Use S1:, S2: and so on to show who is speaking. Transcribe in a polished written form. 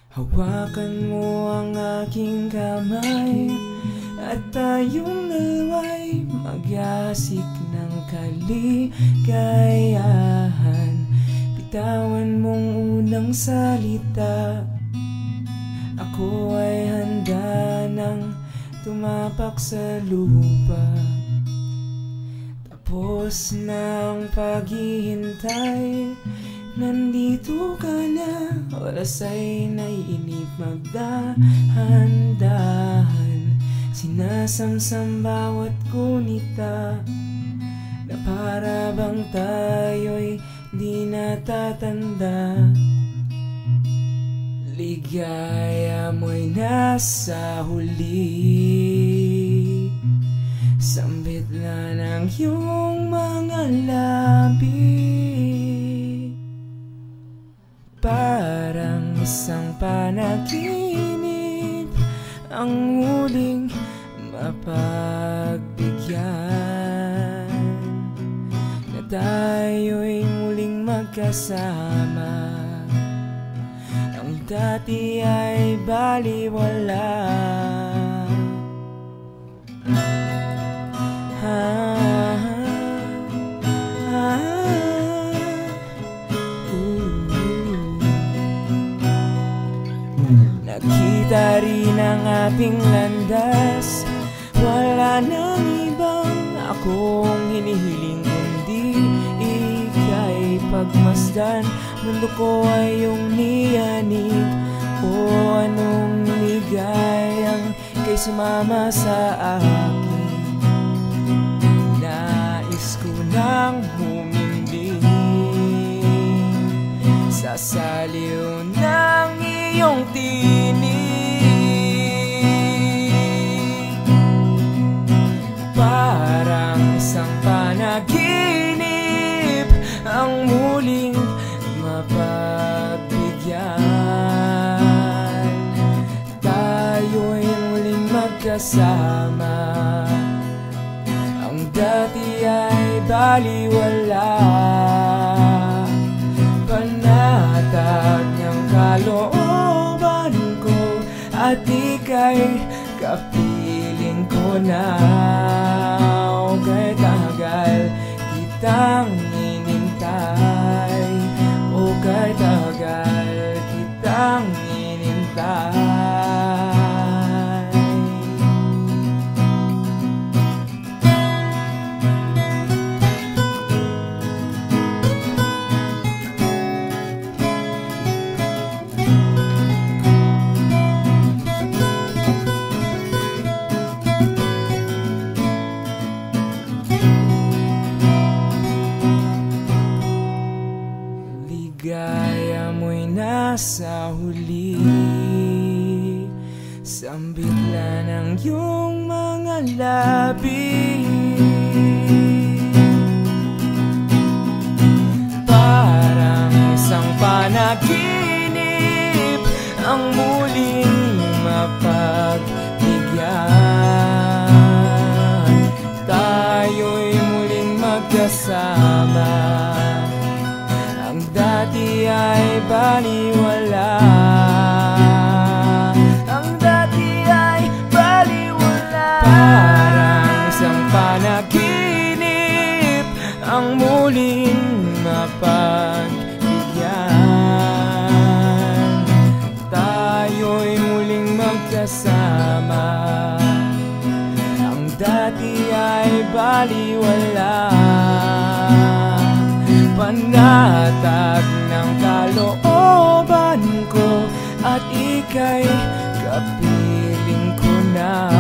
S1: Hawakan mo ang aking kamay at tayong dalawa'y magyasik ng kaligayahan. Bitawan mong unang salita, ako ay handa nang tumapak sa lupa. Tapos na ang paghihintay, nandito ka na, oras ay naiinip, magdahan-dahan. Sinasamsam bawat gunita, na para bang tayo'y di natatanda. Ligaya mo'y nasa huli, sambit na ng iyong mga labi. Parang isang panaginip ang muling mapagbigyan, na tayo'y muling magkasama. Ang dati ay baliwala. Nakita rin ang ating landas, wala nang ibang akong hinihiling kundi ika'y pagmasdan. Mundo ko ay iyong niyanig, o anong ligayang kay sumama sa akin. Nais ko nang humimbing sa saliw ng iyong tinig, parang isang panaginip ang muling mapagbigyan. Tayo'y muling magkasama, ang dati ay baliwala. Panatag ng kalooban ko at ika'y kapiling ko na. O kay tagal kitang inintay, o kay tagal kitang inintay. Ligaya mo'y nasa huli, sambit na ng iyong mga labi. Parang isang panaginip ang muling mapagbigyan. Tayo'y muling magkasama, ang dati ay baliwala. Ang dati ay baliwala. Parang isang panaginip ang muling mapagbigyan. Tayo'y muling magkasama, ang dati ay baliwala. Panatag ng kalooban ko at ika'y kapiling ko na.